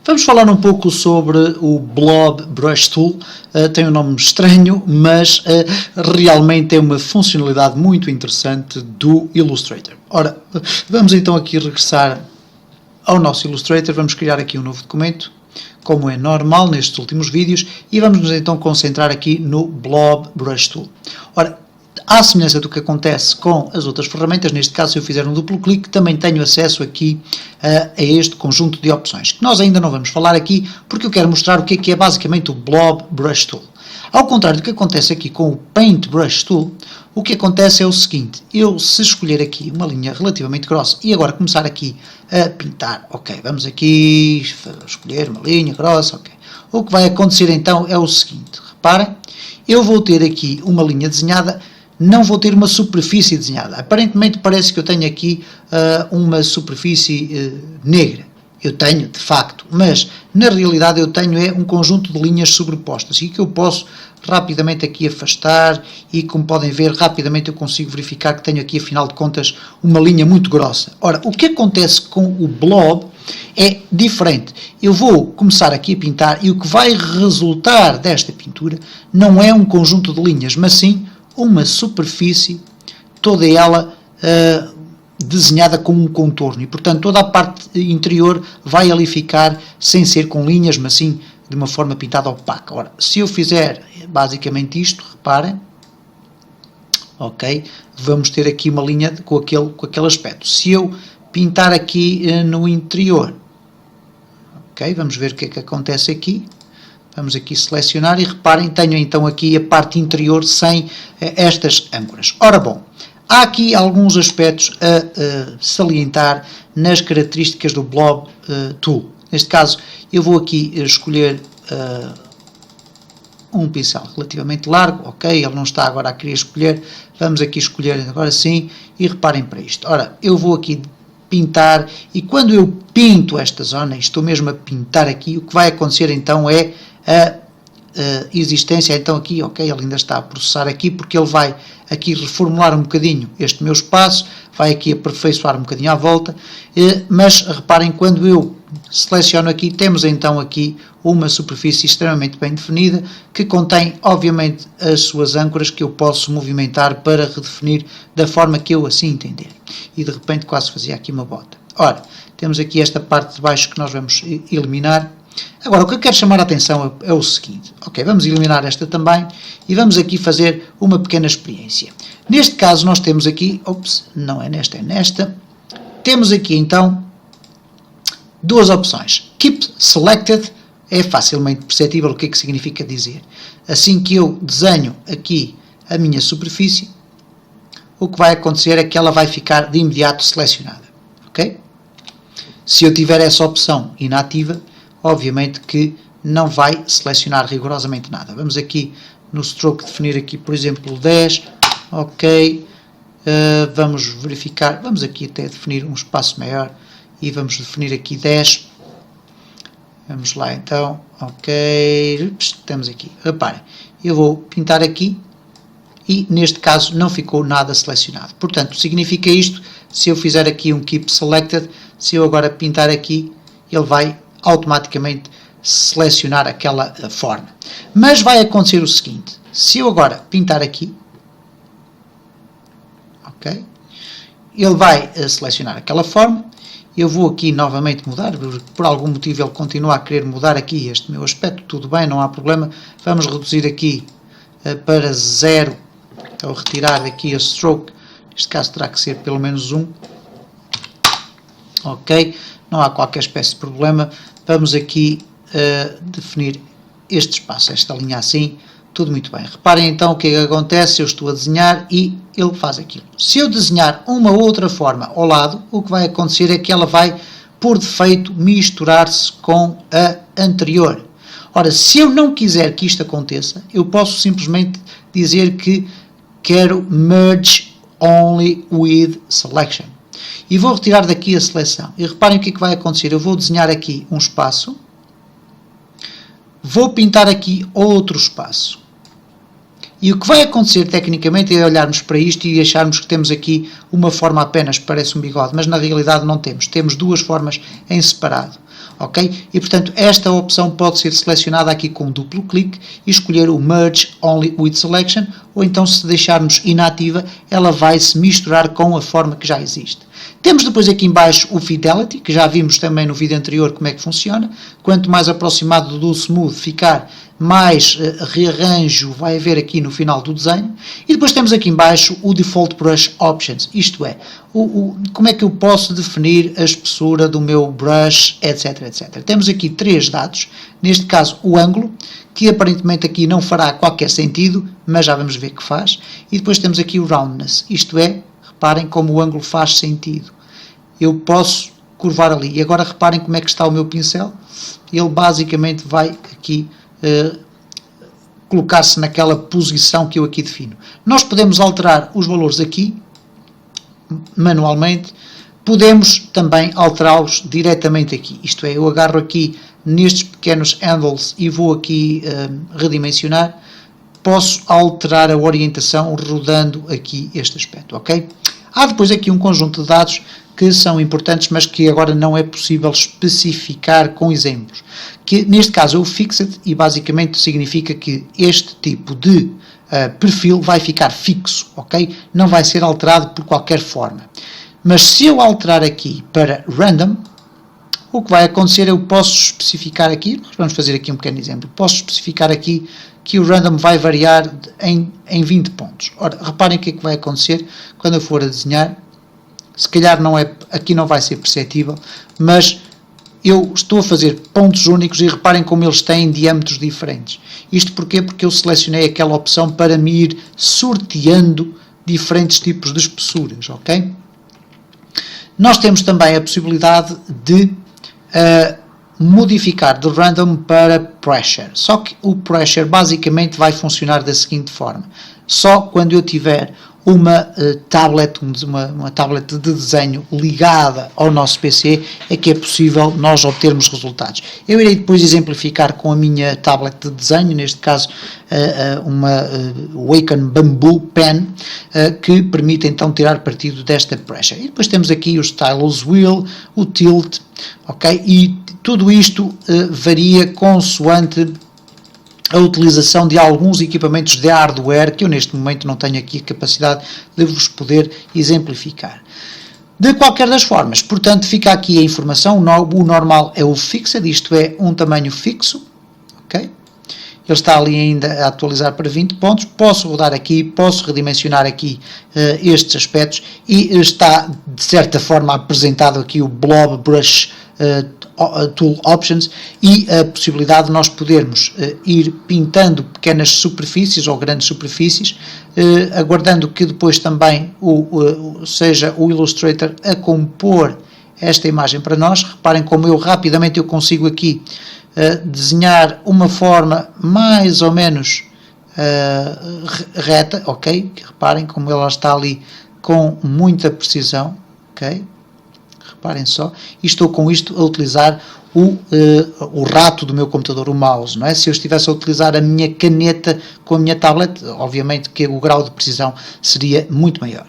Vamos falar um pouco sobre o Blob Brush Tool. Tem um nome estranho, mas realmente é uma funcionalidade muito interessante do Illustrator. Ora, vamos então aqui regressar ao nosso Illustrator, vamos criar aqui um novo documento, como é normal nestes últimos vídeos, e vamos nos então concentrar aqui no Blob Brush Tool. Ora, à semelhança do que acontece com as outras ferramentas, neste caso se eu fizer um duplo clique, também tenho acesso aqui a este conjunto de opções, que nós ainda não vamos falar aqui, porque eu quero mostrar o que é basicamente o Blob Brush Tool. Ao contrário do que acontece aqui com o Paint Brush Tool, o que acontece é o seguinte: eu, se escolher aqui uma linha relativamente grossa e agora começar aqui a pintar, ok, vamos aqui escolher uma linha grossa, ok. O que vai acontecer então é o seguinte, reparem, eu vou ter aqui uma linha desenhada, não vou ter uma superfície desenhada. Aparentemente parece que eu tenho aqui uma superfície negra. Eu tenho, de facto, mas na realidade eu tenho um conjunto de linhas sobrepostas e que eu posso rapidamente aqui afastar e, como podem ver, rapidamente eu consigo verificar que tenho aqui, afinal de contas, uma linha muito grossa. Ora, o que acontece com o Blob é diferente. Eu vou começar aqui a pintar e o que vai resultar desta pintura não é um conjunto de linhas, mas sim uma superfície, toda ela desenhada com um contorno, e portanto toda a parte interior vai ali ficar sem ser com linhas, mas sim de uma forma pintada opaca. Ora, se eu fizer basicamente isto, reparem, ok, vamos ter aqui uma linha com aquele aspecto. Se eu pintar aqui no interior, ok, vamos ver o que é que acontece aqui. Vamos aqui selecionar e reparem, tenho então aqui a parte interior sem estas âncoras. Ora bom, há aqui alguns aspectos a salientar nas características do Blob Tool. Neste caso, eu vou aqui escolher um pincel relativamente largo, ok, ele não está agora a querer escolher, vamos aqui escolher agora sim, e reparem para isto. Ora, eu vou aqui pintar, e quando eu pinto esta zona, estou mesmo a pintar aqui, o que vai acontecer então é a existência, então aqui, ok, ele ainda está a processar aqui, porque ele vai aqui reformular um bocadinho este meu espaço, vai aqui aperfeiçoar um bocadinho à volta, mas reparem, quando eu seleciono aqui, temos então aqui uma superfície extremamente bem definida, que contém, obviamente, as suas âncoras que eu posso movimentar para redefinir da forma que eu assim entender. E de repente quase fazia aqui uma bota. Ora, temos aqui esta parte de baixo que nós vamos eliminar. Agora, o que eu quero chamar a atenção é o seguinte. Ok, vamos eliminar esta também e vamos aqui fazer uma pequena experiência. Neste caso, nós temos aqui, não é nesta, é nesta. Temos aqui, então, duas opções. Keep Selected é facilmente perceptível o que é que significa dizer. Assim que eu desenho aqui a minha superfície, o que vai acontecer é que ela vai ficar de imediato selecionada. Ok? Se eu tiver essa opção inativa, obviamente que não vai selecionar rigorosamente nada. Vamos aqui no stroke definir aqui, por exemplo, 10, ok, vamos verificar, vamos aqui até definir um espaço maior e vamos definir aqui 10, vamos lá então, ok, estamos aqui, reparem, eu vou pintar aqui e neste caso não ficou nada selecionado. Portanto, significa isto, se eu fizer aqui um Keep Selected, se eu agora pintar aqui, ele vai automaticamente selecionar aquela forma. Mas vai acontecer o seguinte, se eu agora pintar aqui, ok, ele vai selecionar aquela forma, eu vou aqui novamente mudar, por algum motivo ele continua a querer mudar aqui este meu aspecto, tudo bem, não há problema, vamos reduzir aqui para 0, ou retirar aqui a stroke, neste caso terá que ser pelo menos 1, ok, não há qualquer espécie de problema. Vamos aqui definir este espaço, esta linha assim, tudo muito bem. Reparem então o que é que acontece, eu estou a desenhar e ele faz aquilo. Se eu desenhar uma outra forma ao lado, o que vai acontecer é que ela vai, por defeito, misturar-se com a anterior. Ora, se eu não quiser que isto aconteça, eu posso simplesmente dizer que quero Merge Only with Selection. E vou retirar daqui a seleção. E reparem o que é que vai acontecer. Eu vou desenhar aqui um espaço. Vou pintar aqui outro espaço. E o que vai acontecer tecnicamente é olharmos para isto e acharmos que temos aqui uma forma apenas que parece um bigode, mas na realidade não temos. Temos duas formas em separado. ok? E portanto esta opção pode ser selecionada aqui com um duplo clique e escolher o Merge Only with Selection, ou então se deixarmos inativa, ela vai se misturar com a forma que já existe. Temos depois aqui em baixo o Fidelity, que já vimos também no vídeo anterior como é que funciona. Quanto mais aproximado do Smooth ficar, mais rearranjo vai haver aqui no final do desenho. E depois temos aqui em baixo o Default Brush Options, isto é, como é que eu posso definir a espessura do meu brush, etc, etc. Temos aqui 3 dados, neste caso o ângulo, que aparentemente aqui não fará qualquer sentido, mas já vamos ver que faz. E depois temos aqui o Roundness, isto é, reparem como o ângulo faz sentido. Eu posso curvar ali. E agora reparem como é que está o meu pincel. Ele basicamente vai aqui colocar-se naquela posição que eu aqui defino. Nós podemos alterar os valores aqui, manualmente. Podemos também alterá-los diretamente aqui. Isto é, eu agarro aqui nestes pequenos handles e vou aqui redimensionar. Posso alterar a orientação rodando aqui este aspecto, ok? Há depois aqui um conjunto de dados que são importantes, mas que agora não é possível especificar com exemplos. Que neste caso é o Fixed e basicamente significa que este tipo de perfil vai ficar fixo, ok? Não vai ser alterado por qualquer forma. Mas se eu alterar aqui para Random, o que vai acontecer, eu posso especificar aqui, vamos fazer aqui um pequeno exemplo, posso especificar aqui que o Random vai variar em 20 pontos. Ora, reparem o que é que vai acontecer quando eu for a desenhar. Se calhar aqui não vai ser perceptível, mas eu estou a fazer pontos únicos e reparem como eles têm diâmetros diferentes. Isto porquê? Porque eu selecionei aquela opção para me ir sorteando diferentes tipos de espessuras, ok? Nós temos também a possibilidade de modificar de Random para Pressure. Só que o Pressure basicamente vai funcionar da seguinte forma. Só quando eu tiver uma tablet de desenho ligada ao nosso PC é que é possível nós obtermos resultados. Eu irei depois exemplificar com a minha tablet de desenho, neste caso uma Wacom Bamboo Pen, que permite então tirar partido desta pressure. E depois temos aqui o Stylus Wheel, o Tilt, ok? E tudo isto varia consoante a utilização de alguns equipamentos de hardware que eu neste momento não tenho aqui a capacidade de vos poder exemplificar. De qualquer das formas, portanto, fica aqui a informação, o normal é o Fixed, isto é, um tamanho fixo, ok? Ele está ali ainda a atualizar para 20 pontos, posso rodar aqui, posso redimensionar aqui estes aspectos e está, de certa forma, apresentado aqui o Blob Brush Tool Options e a possibilidade de nós podermos ir pintando pequenas superfícies ou grandes superfícies, aguardando que depois também seja o Illustrator a compor esta imagem para nós. Reparem como rapidamente eu consigo aqui desenhar uma forma mais ou menos reta, ok? Reparem como ela está ali com muita precisão, ok? Reparem só, e estou com isto a utilizar o rato do meu computador, o mouse, não é? Se eu estivesse a utilizar a minha caneta com a minha tablet, obviamente que o grau de precisão seria muito maior.